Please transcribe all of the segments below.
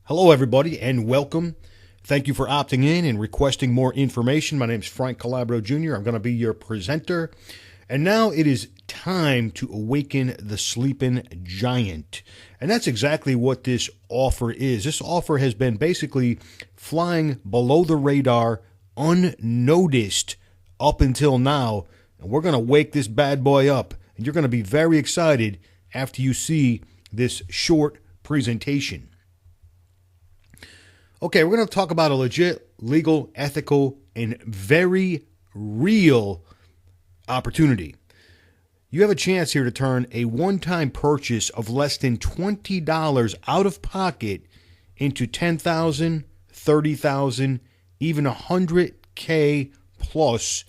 Hello, everybody, and welcome. Thank you for opting in and requesting more information. My name is Frank Calabro Jr. I'm going to be your presenter. And now it is time to awaken the sleeping giant. And that's exactly what this offer is. This offer has been basically flying below the radar, unnoticed up until now. And we're going to wake this bad boy up. And you're going to be very excited after you see this short presentation. Okay, we're going to talk about a legit, legal, ethical, and very real opportunity. You have a chance here to turn a one-time purchase of less than $20 out of pocket into $10,000, $30,000, even $100K plus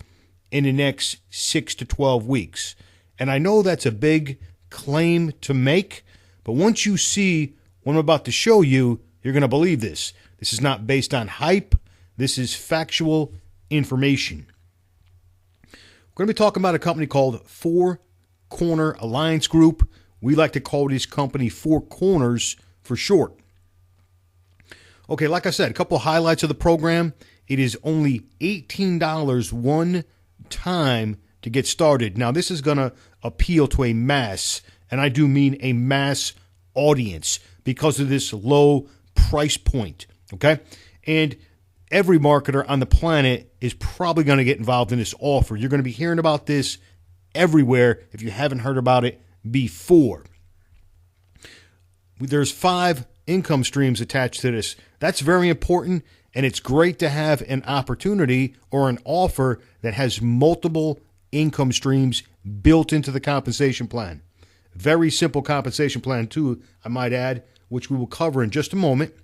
in the next 6 to 12 weeks. And I know that's a big claim to make, but once you see what I'm about to show you, you're going to believe this. This is not based on hype. This is factual information. We're going to be talking about a company called Four Corner Alliance Group. We like to call this company Four Corners for short. Okay, like I said, a couple of highlights of the program. It is only $18 one time to get started. Now, this is going to appeal to a mass, and I do mean a mass audience because of this low price point. Okay, and every marketer on the planet is probably going to get involved in this offer. You're going to be hearing about this everywhere if you haven't heard about it before. There's 5 income streams attached to this. That's very important, and it's great to have an opportunity or an offer that has multiple income streams built into the compensation plan. Very simple compensation plan, too, I might add, which we will cover in just a moment.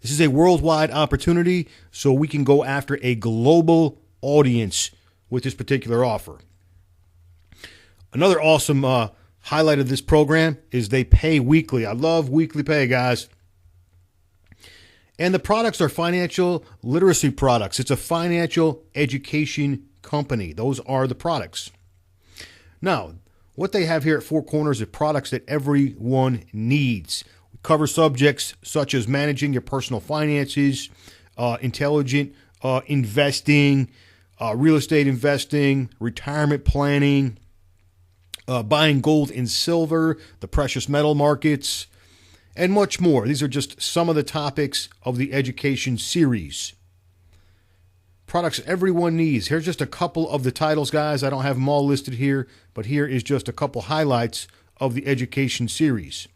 This is a worldwide opportunity, so we can go after a global audience with this particular offer. Another awesome highlight of this program is they pay weekly. I love weekly pay, guys. And the products are financial literacy products. It's a financial education company. Those are the products. Now, what they have here at Four Corners are products that everyone needs. Cover subjects such as managing your personal finances, intelligent investing, real estate investing, retirement planning, buying gold and silver, the precious metal markets, and much more. These are just some of the topics of the education series. Products everyone needs. Here's just a couple of the titles, guys. I don't have them all listed here, but here is just a couple highlights of the education series.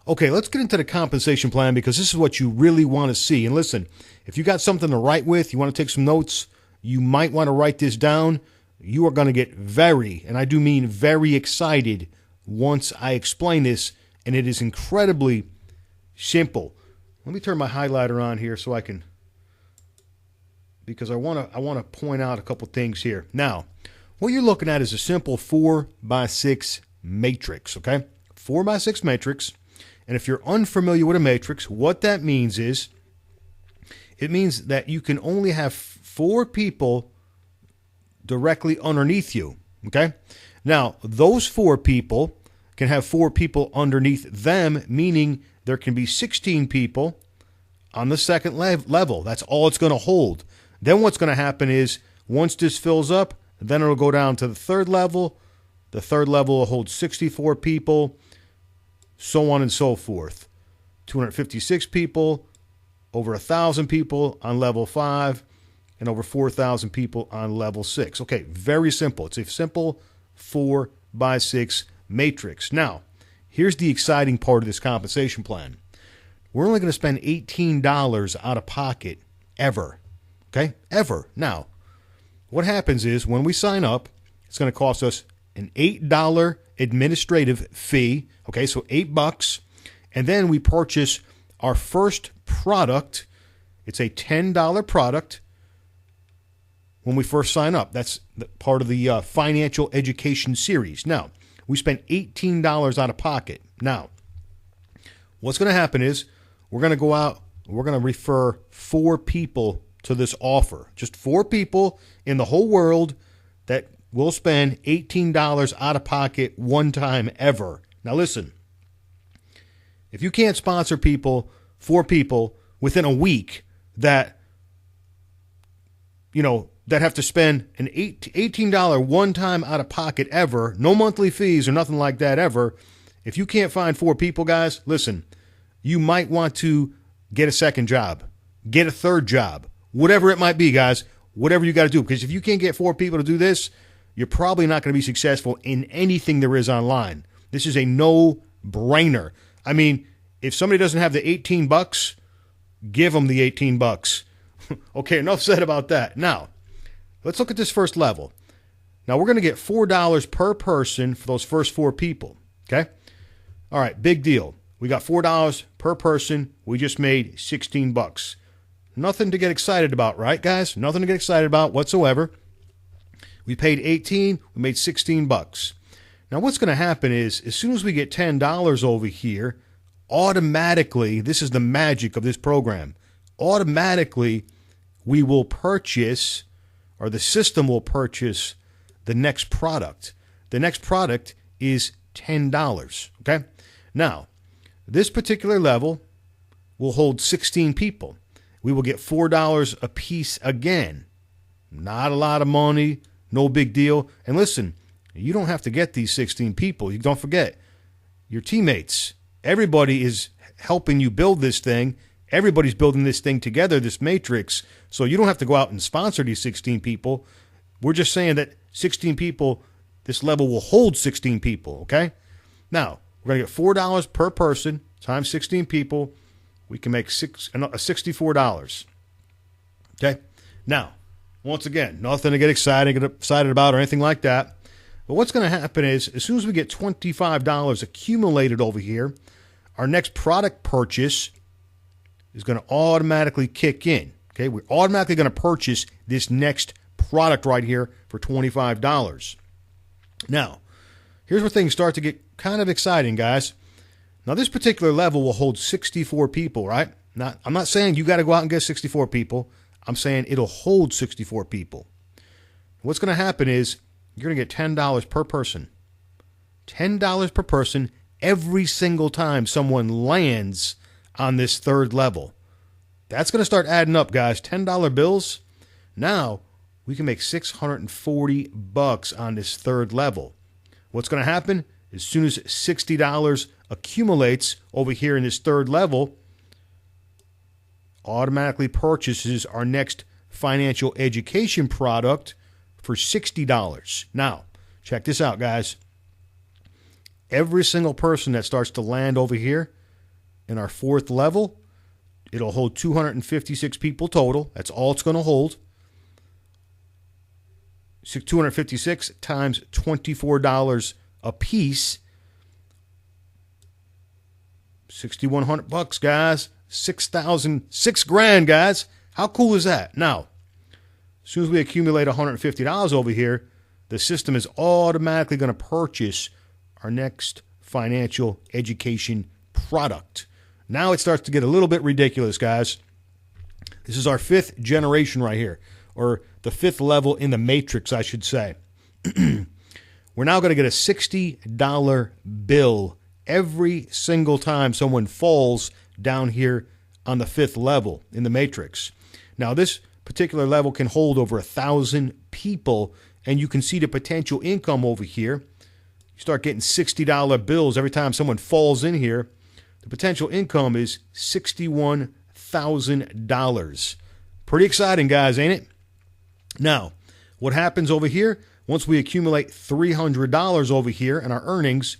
Okay, let's get into the compensation plan because this is what you really want to see. And listen, if you got something to write with, you want to take some notes, you might want to write this down. You are going to get very, and I do mean very excited once I explain this, and it is incredibly simple. Let me turn my highlighter on here so I can, because I want to point out a couple things here. Now, what you're looking at is a simple 4x6 matrix, okay? 4x6 matrix. And if you're unfamiliar with a matrix, what that means is it means that you can only have 4 people directly underneath you, okay? Now, those 4 people can have 4 people underneath them, meaning there can be 16 people on the second level. That's all it's going to hold. Then what's going to happen is once this fills up, then it'll go down to the third level. The third level will hold 64 people. So on and so forth. 256 people, over 1,000 people on level 5, and over 4,000 people on level 6. Okay, very simple. It's a simple 4x6 matrix. Now, here's the exciting part of this compensation plan. We're only going to spend $18 out of pocket ever. Okay, ever. Now, what happens is when we sign up, it's going to cost us an $8 administrative fee. Okay, so $8, and then we purchase our first product. It's a $10 product when we first sign up. That's part of the financial education series. Now, we spent $18 out of pocket. Now, what's going to happen is we're going to go out, we're going to refer 4 people to this offer. Just 4 people in the whole world that will spend $18 out of pocket one time ever. Now listen, If you can't sponsor people, 4 people within a week that, that have to spend an $18 one-time out-of-pocket ever, no monthly fees or nothing like that ever, if you can't find 4 people, guys, listen, you might want to get a second job, get a third job, whatever it might be, guys, whatever you got to do. Because if you can't get 4 people to do this, you're probably not going to be successful in anything there is online. This is a no-brainer. I mean, if somebody doesn't have the $18, give them the $18. Okay, enough said about that. Now, let's look at this first level. Now, we're going to get $4 per person for those first 4 people, okay? All right, big deal. We got $4 per person. We just made $16. Nothing to get excited about, right, guys? Nothing to get excited about whatsoever. We paid $18. We made $16. Now, what's going to happen is, as soon as we get $10 over here, automatically, this is the magic of this program, automatically we will purchase, or the system will purchase, the next product. The next product is $10, okay? Now, this particular level will hold 16 people. We will get $4 a piece again. Not a lot of money, no big deal. And listen, you don't have to get these 16 people. You don't forget, your teammates, everybody is helping you build this thing. Everybody's building this thing together, this matrix. So you don't have to go out and sponsor these 16 people. We're just saying that 16 people, this level will hold 16 people, okay? Now, we're going to get $4 per person times 16 people. We can make $64. Okay? Now, once again, nothing to get excited about or anything like that. But what's going to happen is, as soon as we get $25 accumulated over here, our next product purchase is going to automatically kick in. Okay? We're automatically going to purchase this next product right here for $25. Now, here's where things start to get kind of exciting, guys. Now, this particular level will hold 64 people, right? I'm not saying you got to go out and get 64 people. I'm saying it'll hold 64 people. What's going to happen is you're going to get $10 per person. $10 per person every single time someone lands on this third level. That's going to start adding up, guys. $10 bills. Now, we can make $640 on this third level. What's going to happen? As soon as $60 accumulates over here in this third level, automatically purchases our next financial education product for $60. Now, check this out, guys. Every single person that starts to land over here in our fourth level, it'll hold 256 people total. That's all it's going to hold. 256 times $24 a piece. $6,100, guys. $6,000, guys. How cool is that? Now, as soon as we accumulate $150 over here, the system is automatically going to purchase our next financial education product. Now it starts to get a little bit ridiculous, guys. This is our 5th generation right here, or the 5th level in the matrix, I should say. We're now going to get a $60 bill every single time someone falls down here on the 5th level in the matrix. Now, this particular level can hold over 1,000 people, and you can see the potential income over here. You start getting $60 bills every time someone falls in here. The potential income is $61,000. Pretty exciting, guys, ain't it? Now, what happens over here? Once we accumulate $300 over here in our earnings,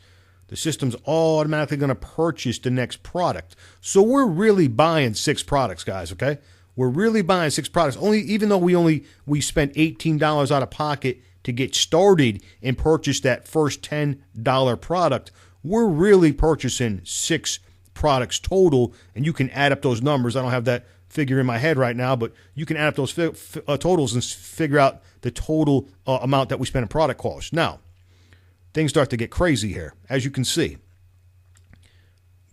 the system's automatically going to purchase the next product. So we're really buying 6 products, guys, okay? We're really buying 6 products. Even though we spent $18 out of pocket to get started and purchase that first $10 product, we're really purchasing 6 products total, and you can add up those numbers. I don't have that figure in my head right now, but you can add up those totals and figure out the total amount that we spent in product cost. Now, things start to get crazy here, as you can see.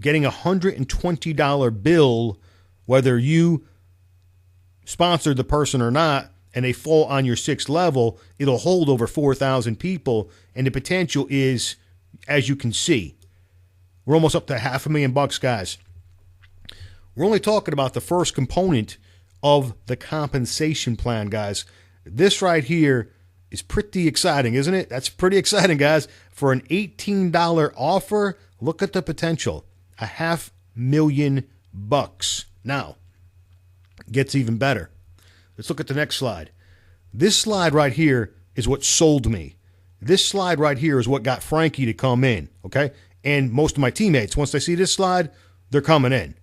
Getting a $120 bill, whether you sponsored the person or not, and they fall on your 6th level, it'll hold over 4,000 people, and the potential is, as you can see, We're almost up to $500,000, guys. We're only talking about the first component of the compensation plan, guys. This right here is pretty exciting, isn't it? That's pretty exciting, guys. For an $18 offer, look at the potential. $500,000. Now, it gets even better. Let's look at the next slide. This slide right here is what sold me. This slide right here is what got Frankie to come in, okay? And most of my teammates, once they see this slide, they're coming in.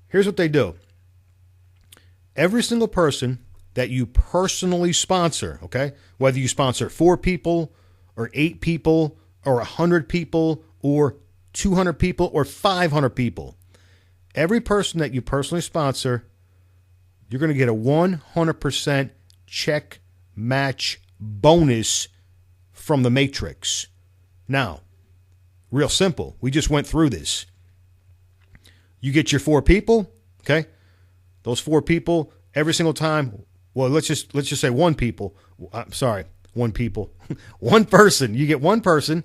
Here's what they do. Every single person that you personally sponsor, okay, whether you sponsor 4 people or 8 people or 100 people or 200 people or 500 people, every person that you personally sponsor, you're going to get a 100% check match bonus from the Matrix. Now, real simple. We just went through this. You get your 4 people, okay? Those 4 people, every single time, well, let's just say 1 people. I'm sorry, 1 people. 1 person. You get 1 person.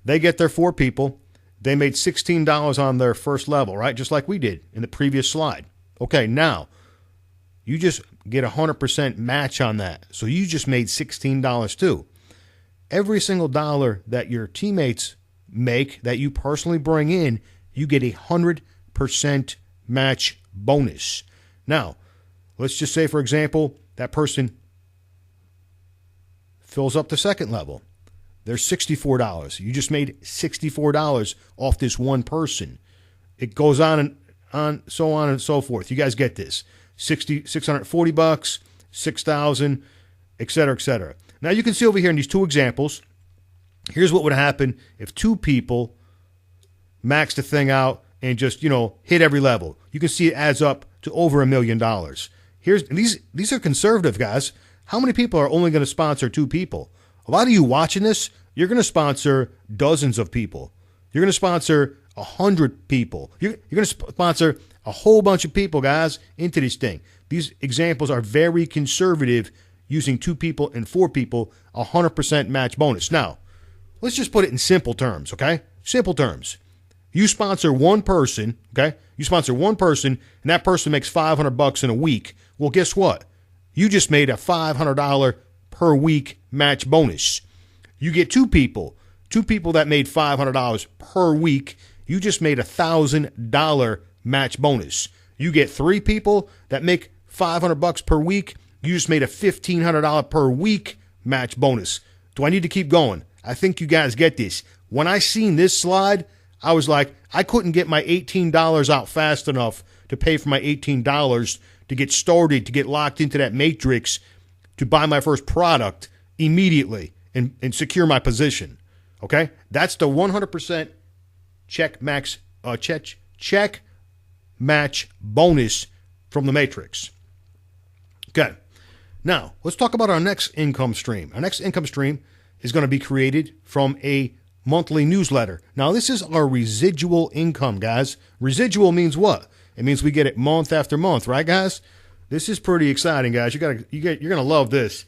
They get their 4 people. They made $16 on their first level, right? Just like we did in the previous slide. Okay, now, you just get 100% match on that. So you just made $16 too. Every single dollar that your teammates make that you personally bring in, you get 100% match bonus. Now, let's just say, for example, that person fills up the second level. There's $64. You just made $64 off this 1 person. It goes on and so forth. You guys get this. $640, $6,000, et cetera, et cetera. Now you can see over here in these 2 examples, here's what would happen if 2 people max the thing out and just, hit every level. You can see it adds up to over $1 million. These are conservative, guys. How many people are only going to sponsor 2 people? A lot of you watching this, you're going to sponsor dozens of people. You're going to sponsor 100 people. You're going to sponsor a whole bunch of people, guys, into this thing. These examples are very conservative, using 2 people and 4 people, 100% match bonus. Now, let's just put it in simple terms, okay? Simple terms. You sponsor 1 person, okay? You sponsor 1 person, and that person makes $500 in a week. Well, guess what? You just made a $500 per week match bonus. You get 2 people that made $500 per week. You just made $1,000 match bonus. You get 3 people that make $500 per week. You just made a $1,500 per week match bonus. Do I need to keep going? I think you guys get this. When I seen this slide, I was like, I couldn't get my $18 out fast enough to pay for my $18 to get started, to get locked into that matrix, to buy my first product immediately and secure my position. Okay? That's the 100% check match bonus from the Matrix. Okay. Now, let's talk about our next income stream. Our next income stream is going to be created from a monthly newsletter. Now, this is our residual income, guys. Residual means what? It means we get it month after month, right, guys? This is pretty exciting, guys. You're going to love this.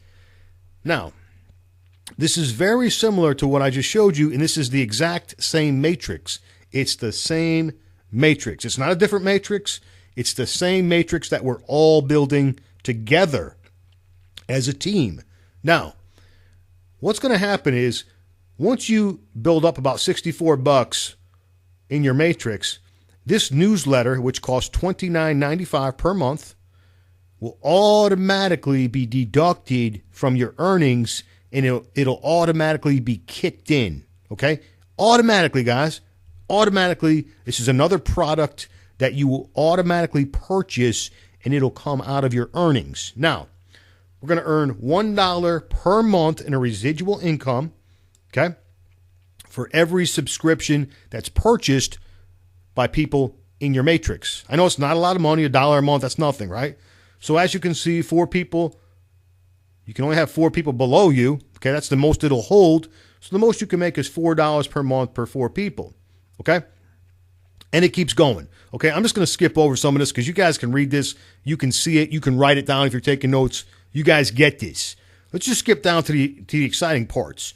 Now, this is very similar to what I just showed you, and this is the exact same matrix. It's the same matrix. It's not a different matrix. It's the same matrix that we're all building together as a team. Now, what's going to happen is once you build up about $64 in your matrix, this newsletter, which costs $29.95 per month, will automatically be deducted from your earnings, and it'll automatically be kicked in, okay? Automatically, guys. Automatically. This is another product that you will automatically purchase, and it'll come out of your earnings. Now, we're going to earn $1 per month in a residual income, okay, for every subscription that's purchased by people in your matrix. I know it's not a lot of money, $1 a month, that's nothing, right? So as you can see, 4 people, you can only have 4 people below you, okay? That's the most it'll hold. So the most you can make is $4 per month per 4 people, okay? And it keeps going, okay? I'm just going to skip over some of this because you guys can read this. You can see it. You can write it down if you're taking notes. You guys get this. Let's just skip down to the exciting parts.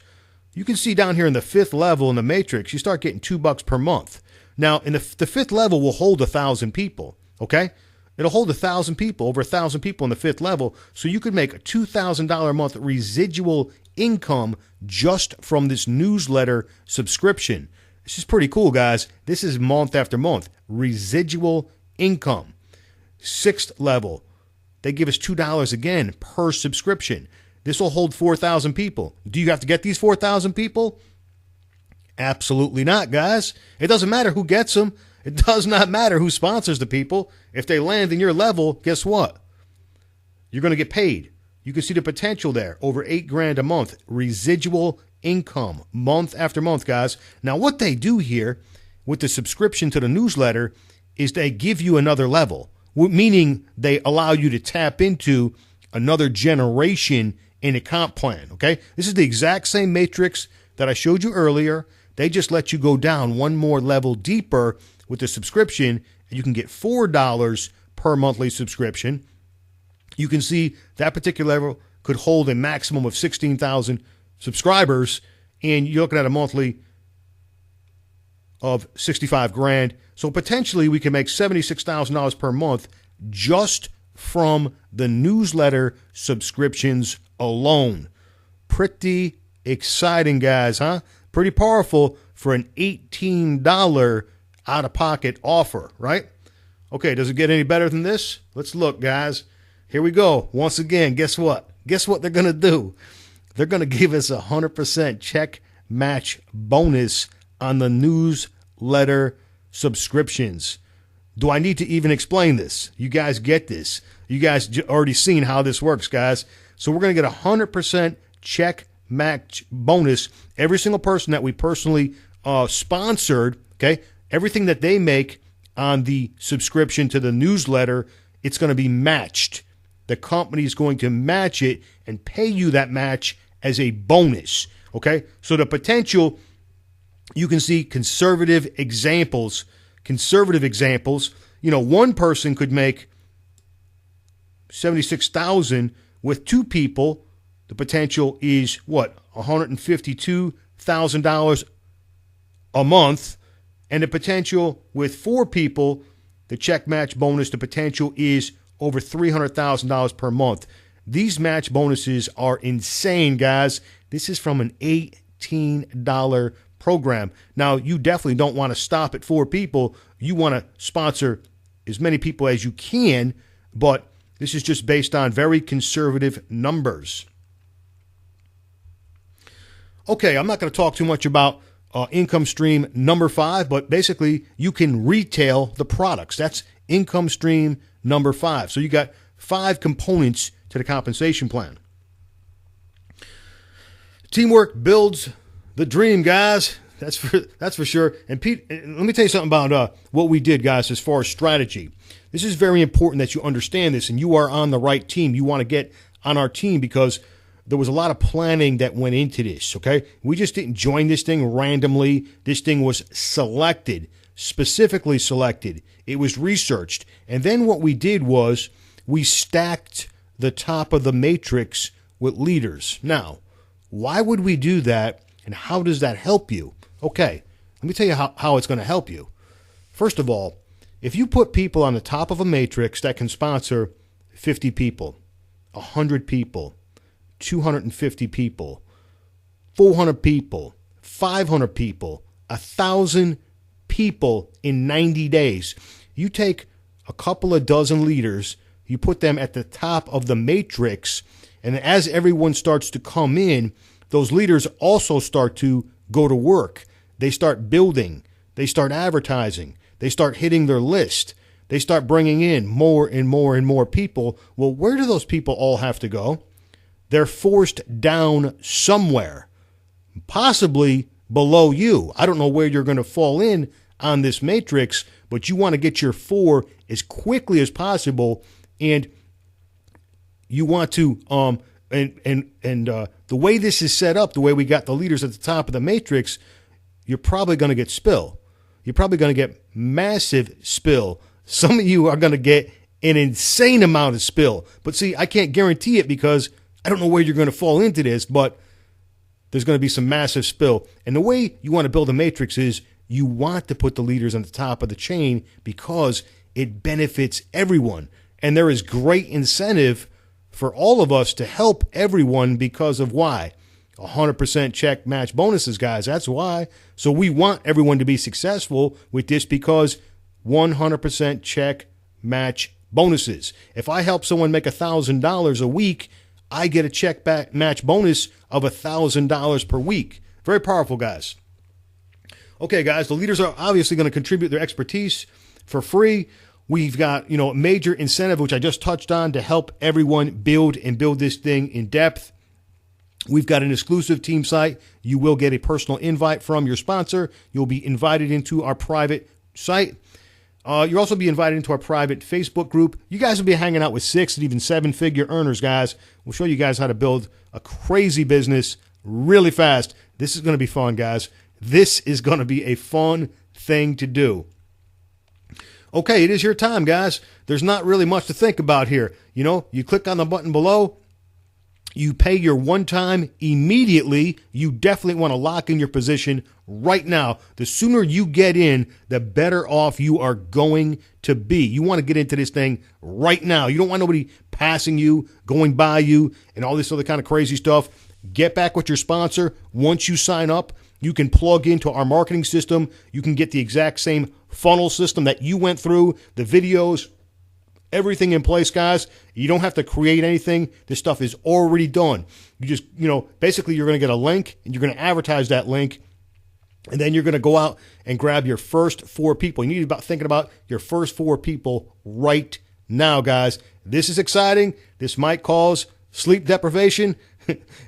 You can see down here in the 5th level in the matrix, you start getting $2 per month. Now, in the fifth level will hold 1,000 people, okay? It'll hold 1,000 people, over 1,000 people in the fifth level, so you could make a $2,000 a month residual income just from this newsletter subscription. This is pretty cool, guys. This is month after month. Residual income. Sixth level, they give us $2 again per subscription. This will hold 4,000 people. Do you have to get these 4,000 people? Absolutely not, guys. It doesn't matter who gets them. It does not matter who sponsors the people. If they land in your level, guess what? You're going to get paid. You can see the potential there. Over $8,000 a month. Residual income month after month, guys. Now, what they do here with the subscription to the newsletter is they give you another level, meaning they allow you to tap into another generation in a comp plan, okay? This is the exact same matrix that I showed you earlier. They just let you go down one more level deeper with the subscription, and you can get $4 per monthly subscription. You can see that particular level could hold a maximum of 16,000 subscribers, and you're looking at a monthly of $65,000. So potentially we can make $76,000 per month just from the newsletter subscriptions alone. Pretty exciting, guys, huh? Pretty powerful for an $18 out-of-pocket offer, right? Okay, does it get any better than this? Let's look, guys. Here we go. Once again, guess what? Guess what they're going to do? They're going to give us a 100% check match bonus on the newsletter subscriptions. Do I need to even explain this? You guys get this. You guys already seen how this works, guys. So we're going to get a 100% check match bonus. Every single person that we personally sponsored, okay, everything that they make on the subscription to the newsletter, it's going to be matched. The company is going to match it and pay you that match as a bonus, okay? So the potential, you can see conservative examples. You know, one person could make $76,000 with two people. The potential is what? $152,000 a month. And the potential with four people, the check match bonus, the potential is over $300,000 per month. These match bonuses are insane, guys. This is from an $18 program. Now, you definitely don't want to stop at four people. You want to sponsor as many people as you can, but this is just based on very conservative numbers. Okay, I'm not going to talk too much about income stream number 5, but basically you can retail the products. That's income stream number 5. So you got 5 components to the compensation plan. Teamwork builds the dream, guys. That's for sure. And Pete, let me tell you something about what we did, guys, as far as strategy. This is very important that you understand this, and you are on the right team. You want to get on our team because there was a lot of planning that went into this, okay? We just didn't join this thing randomly. This thing was selected, specifically selected. It was researched. And then what we did was we stacked the top of the matrix with leaders. Now, why would we do that, and how does that help you? Okay, let me tell you how it's going to help you. First of all, if you put people on the top of a matrix that can sponsor 50 people, 100 people, 250 people, 400 people, 500 people, 1,000 people in 90 days. You take a couple of dozen leaders, you put them at the top of the matrix, and as everyone starts to come in, those leaders also start to go to work. They start building. They start advertising. They start hitting their list. They start bringing in more and more and more people. Well, where do those people all have to go? They're forced down somewhere, possibly below you. I don't know where you're going to fall in on this matrix, but you want to get your 4 as quickly as possible, and you want to the way this is set up, the way we got the leaders at the top of the matrix, you're probably going to get spill. You're probably going to get massive spill. Some of you are going to get an insane amount of spill. But see, I can't guarantee it because I don't know where you're going to fall into this, but there's going to be some massive spill. And the way you want to build a matrix is you want to put the leaders on the top of the chain because it benefits everyone. And there is great incentive for all of us to help everyone because of why? 100% check match bonuses, guys. That's why. So we want everyone to be successful with this because 100% check match bonuses. If I help someone make $1,000 a week, I get a check back match bonus of $1,000 per week. Very powerful, guys. Okay, guys, the leaders are obviously going to contribute their expertise for free. We've got, a major incentive, which I just touched on, to help everyone build this thing in depth. We've got an exclusive team site. You will get a personal invite from your sponsor. You'll be invited into our private site. You'll also be invited into our private Facebook group. You guys will be hanging out with 6 and even 7-figure earners, guys. We'll show you guys how to build a crazy business really fast. This is going to be fun, guys. This is going to be a fun thing to do. Okay, it is your time, guys. There's not really much to think about here. You click on the button below. You pay your one time immediately. You definitely want to lock in your position right now. The sooner you get in, the better off you are going to be. You want to get into this thing right now. You don't want nobody passing you, going by you, and all this other kind of crazy stuff. Get back with your sponsor. Once you sign up, you can plug into our marketing system. You can get the exact same funnel system that you went through, the videos, everything in place, guys. You don't have to create anything. This stuff is already done. You just, basically you're going to get a link and you're going to advertise that link. And then you're going to go out and grab your first 4 people. You need to be thinking about your first 4 people right now, guys. This is exciting. This might cause sleep deprivation.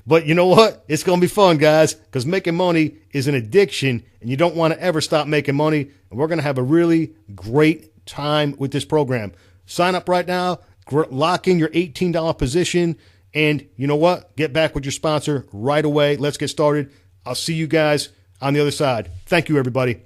But you know what? It's going to be fun, guys, because making money is an addiction, and you don't want to ever stop making money. And we're going to have a really great time with this program. Sign up right now, lock in your $18 position, and you know what? Get back with your sponsor right away. Let's get started. I'll see you guys on the other side. Thank you, everybody.